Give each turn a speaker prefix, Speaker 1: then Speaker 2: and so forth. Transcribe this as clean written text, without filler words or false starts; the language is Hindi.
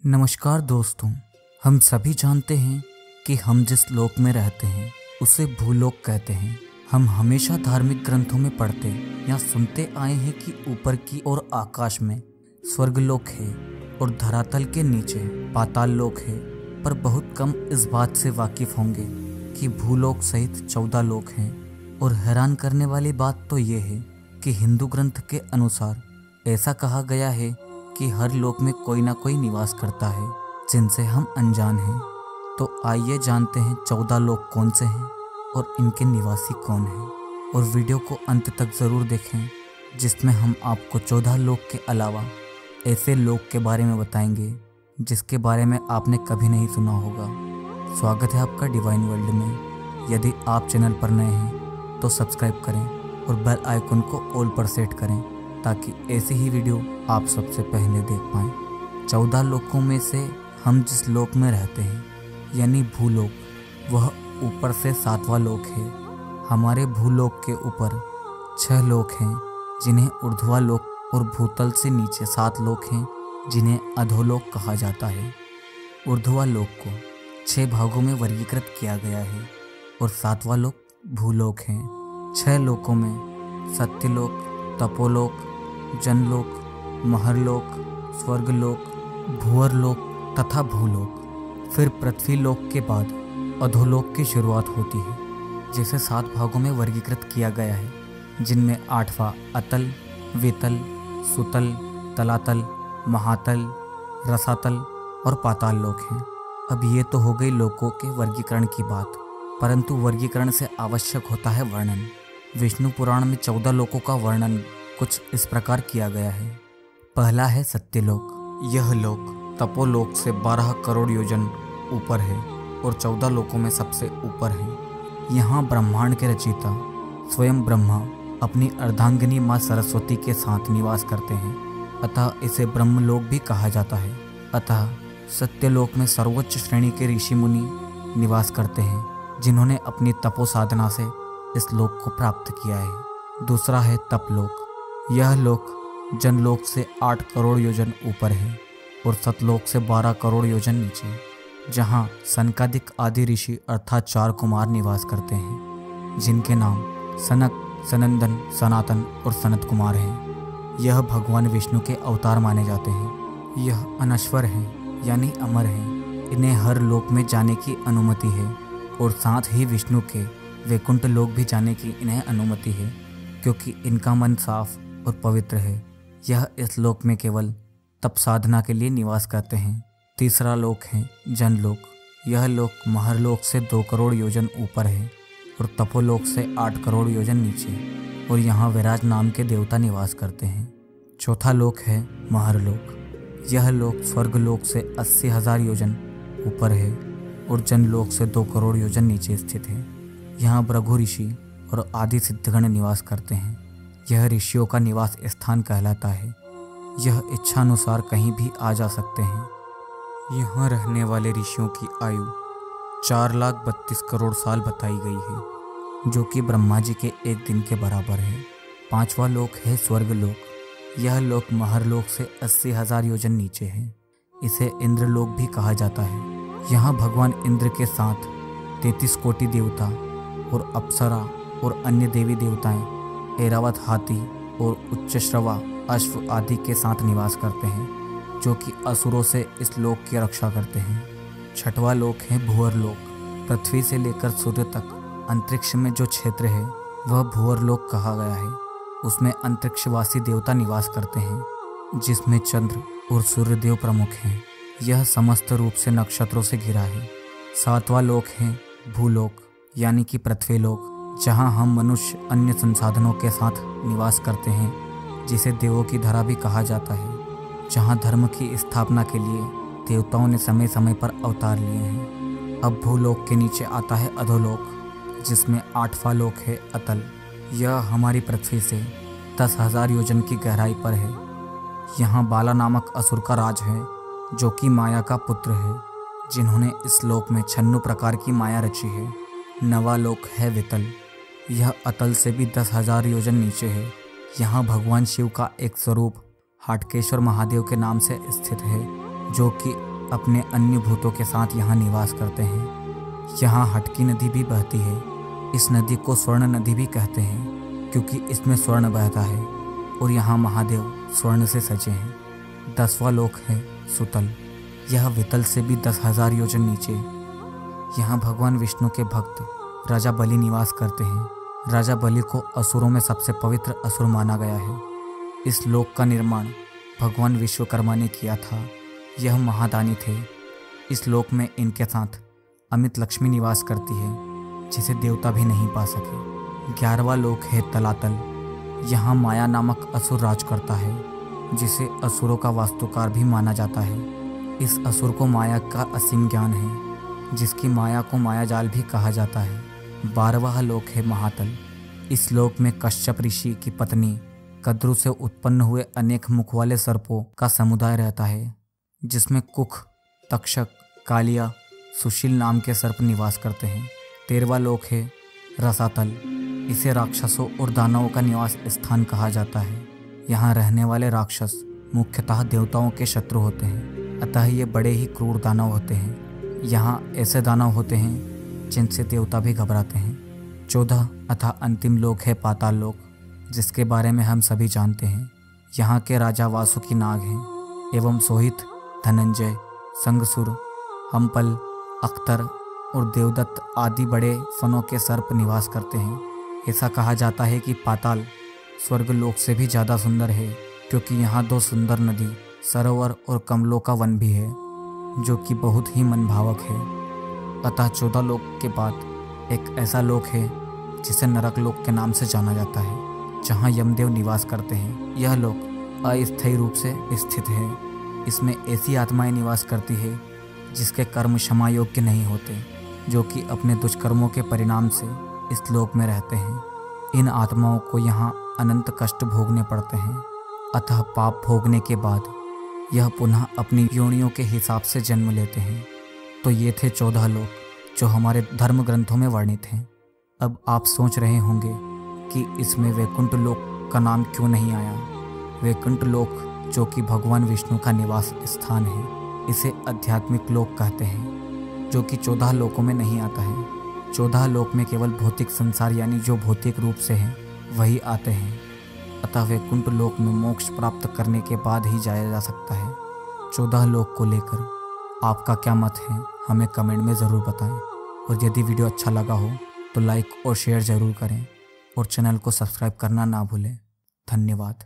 Speaker 1: नमस्कार दोस्तों। हम सभी जानते हैं कि हम जिस लोक में रहते हैं उसे भूलोक कहते हैं। हम हमेशा धार्मिक ग्रंथों में पढ़ते या सुनते आए हैं कि ऊपर की ओर आकाश में स्वर्गलोक है और धरातल के नीचे पाताल लोक है, पर बहुत कम इस बात से वाकिफ होंगे कि भूलोक सहित 14 लोक हैं। और हैरान करने वाली बात तो ये है कि हिंदू ग्रंथ के अनुसार ऐसा कहा गया है कि हर लोक में कोई ना कोई निवास करता है जिनसे हम अनजान हैं। तो आइए जानते हैं 14 लोक कौन से हैं और इनके निवासी कौन हैं। और वीडियो को अंत तक ज़रूर देखें, जिसमें हम आपको 14 लोक के अलावा ऐसे लोक के बारे में बताएंगे जिसके बारे में आपने कभी नहीं सुना होगा। स्वागत है आपका डिवाइन वर्ल्ड में। यदि आप चैनल पर नए हैं तो सब्सक्राइब करें और बेल आइकन को ऑल पर सेट करें ताकि ऐसी ही वीडियो आप सबसे पहले देख पाएँ। 14 लोकों में से हम जिस लोक में रहते हैं यानी भूलोक, वह ऊपर से 7वां लोक है। हमारे भूलोक के ऊपर 6 लोक हैं जिन्हें ऊर्ध्वा लोक, और भूतल से नीचे 7 लोक हैं जिन्हें अधोलोक कहा जाता है। ऊर्ध्वा लोक को 6 भागों में वर्गीकृत किया गया है और 7वां लोक भूलोक है। 6 लोकों में सत्यलोक, तपोलोक, जनलोक, महरलोक, स्वर्गलोक, भूअरलोक तथा भूलोक। फिर पृथ्वी लोक के बाद अधोलोक की शुरुआत होती है, जिसे 7 भागों में वर्गीकृत किया गया है, जिनमें 8वां अतल, वितल, सुतल, तलातल, महातल, रसातल और पाताल लोक हैं। अब ये तो हो गई लोकों के वर्गीकरण की बात, परंतु वर्गीकरण से आवश्यक होता है वर्णन। विष्णु पुराण में 14 लोकों का वर्णन कुछ इस प्रकार किया गया है। पहला है सत्यलोक। यह लोक तपोलोक से 12 करोड़ योजन ऊपर है और 14 लोकों में सबसे ऊपर है। यहाँ ब्रह्मांड के रचयिता स्वयं ब्रह्मा अपनी अर्धांगिनी माँ सरस्वती के साथ निवास करते हैं, अतः इसे ब्रह्मलोक भी कहा जाता है। अतः सत्यलोक में सर्वोच्च श्रेणी के ऋषि मुनि निवास करते हैं, जिन्होंने अपनी तपो साधना से इस लोक को प्राप्त किया है। दूसरा है तपलोक। यह लोक जनलोक से 8 करोड़ योजन ऊपर है और सतलोक से 12 करोड़ योजन नीचे, जहाँ सनकादिक आदि ऋषि अर्थात 4 कुमार निवास करते हैं, जिनके नाम सनक, सनंदन, सनातन और सनत कुमार हैं। यह भगवान विष्णु के अवतार माने जाते हैं। यह अनश्वर हैं यानी अमर हैं। इन्हें हर लोक में जाने की अनुमति है और साथ ही विष्णु के वैकुंठ लोक भी जाने की इन्हें अनुमति है, क्योंकि इनका मन साफ और पवित्र है। यह इस लोक में केवल तप साधना के लिए निवास करते हैं। तीसरा लोक है जनलोक। यह लोक महरलोक से 2 करोड़ योजन ऊपर है और तपोलोक से 8 करोड़ योजन नीचे, और यहाँ विराज नाम के देवता निवास करते हैं। चौथा लोक है महरलोक। यह लोक स्वर्गलोक से 80,000 योजन ऊपर है और जनलोक से 2 करोड़ योजन नीचे स्थित है। यहाँ भृगु ऋषि और आदि सिद्धगण निवास करते हैं। यह ऋषियों का निवास स्थान कहलाता है। यह इच्छानुसार कहीं भी आ जा सकते हैं। यहाँ रहने वाले ऋषियों की आयु 4,32 करोड़ साल बताई गई है, जो कि ब्रह्मा जी के एक दिन के बराबर है। 5वां लोक है स्वर्गलोक। यह लोक महरलोक से 80,000 योजन नीचे है। इसे इंद्रलोक भी कहा जाता है। यहाँ भगवान इंद्र के साथ 33 कोटि देवता और अप्सरा और अन्य देवी देवताएं ऐरावत हाथी और उच्चश्रवा अश्व आदि के साथ निवास करते हैं, जो कि असुरों से इस लोक की रक्षा करते हैं। 6वां लोक है भूअरलोक। पृथ्वी से लेकर सूर्य तक अंतरिक्ष में जो क्षेत्र है वह भूअरलोक कहा गया है। उसमें अंतरिक्षवासी देवता निवास करते हैं, जिसमें चंद्र और सूर्यदेव प्रमुख हैं। यह समस्त रूप से नक्षत्रों से घिरा है। 7वां लोक है भूलोक यानी कि पृथ्वीलोक, जहाँ हम मनुष्य अन्य संसाधनों के साथ निवास करते हैं, जिसे देवों की धरा भी कहा जाता है, जहाँ धर्म की स्थापना के लिए देवताओं ने समय समय पर अवतार लिए हैं। अब भूलोक के नीचे आता है अधोलोक, जिसमें 8वां लोक है अतल। यह हमारी पृथ्वी से 10,000 योजन की गहराई पर है। यहाँ बाला नामक असुर का राज है, जो कि माया का पुत्र है, जिन्होंने इस लोक में 96 प्रकार की माया रची है। 9वां लोक है वितल। यह अतल से भी 10,000 योजन नीचे है। यहाँ भगवान शिव का एक स्वरूप हाटकेश्वर महादेव के नाम से स्थित है, जो कि अपने अन्य भूतों के साथ यहाँ निवास करते हैं। यहाँ हटकी नदी भी बहती है। इस नदी को स्वर्ण नदी भी कहते हैं क्योंकि इसमें स्वर्ण बहता है और यहाँ महादेव स्वर्ण से सजे हैं। 10वां लोक है सुतल। यह वितल से भी 10,000 योजन नीचे। यहाँ भगवान विष्णु के भक्त राजा बलि निवास करते हैं। राजा बलि को असुरों में सबसे पवित्र असुर माना गया है। इस लोक का निर्माण भगवान विश्वकर्मा ने किया था। यह महादानी थे। इस लोक में इनके साथ अमित लक्ष्मी निवास करती है जिसे देवता भी नहीं पा सके। 11वां लोक है तलातल। यहाँ माया नामक असुर राज करता है जिसे असुरों का वास्तुकार भी माना जाता है। इस असुर को माया का असीम ज्ञान है जिसकी माया को माया जाल भी कहा जाता है। 12वां लोक है महातल। इस लोक में कश्यप ऋषि की पत्नी कद्रु से उत्पन्न हुए अनेक मुख वाले सर्पों का समुदाय रहता है जिसमें कुख, तक्षक, कालिया, सुशील नाम के सर्प निवास करते हैं। 13वां लोक है रसातल। इसे राक्षसों और दानवों का निवास स्थान कहा जाता है। यहाँ रहने वाले राक्षस मुख्यतः देवताओं के शत्रु होते हैं, अतः ये बड़े ही क्रूर दानव होते हैं। यहाँ ऐसे दानव होते हैं जिनसे देवता भी घबराते हैं। 14 अतः अंतिम लोक है पाताल लोक, जिसके बारे में हम सभी जानते हैं। यहाँ के राजा वासुकी नाग हैं एवं सोहित, धनंजय, संगसुर, हम्पल, अख्तर और देवदत्त आदि बड़े फनों के सर्प निवास करते हैं। ऐसा कहा जाता है कि पाताल स्वर्ग लोक से भी ज़्यादा सुंदर है क्योंकि यहाँ 2 सुंदर नदी, सरोवर और कमलों का वन भी है जो कि बहुत ही मनभावक है। अतः 14 लोक के बाद एक ऐसा लोक है जिसे नरक लोक के नाम से जाना जाता है, जहाँ यमदेव निवास करते हैं। यह लोक अस्थायी रूप से स्थित है। इसमें ऐसी आत्माएं निवास करती है जिसके कर्म क्षमा योग्य नहीं होते, जो कि अपने दुष्कर्मों के परिणाम से इस लोक में रहते हैं। इन आत्माओं को यहाँ अनंत कष्ट भोगने पड़ते हैं। अतः पाप भोगने के बाद यह पुनः अपनी योनियों के हिसाब से जन्म लेते हैं। तो ये थे 14 लोक जो हमारे धर्म ग्रंथों में वर्णित हैं। अब आप सोच रहे होंगे कि इसमें वैकुंठ लोक का नाम क्यों नहीं आया। वैकुंठ लोक जो कि भगवान विष्णु का निवास स्थान है, इसे आध्यात्मिक लोक कहते हैं, जो कि 14 लोकों में नहीं आता है। 14 लोक में केवल भौतिक संसार यानी जो भौतिक रूप से हैं वही आते हैं। अतः वैकुंठ लोक में मोक्ष प्राप्त करने के बाद ही जाया जा सकता है। 14 लोक को लेकर आपका क्या मत है, हमें कमेंट में ज़रूर बताएं। और यदि वीडियो अच्छा लगा हो तो लाइक और शेयर ज़रूर करें और चैनल को सब्सक्राइब करना ना भूलें। धन्यवाद।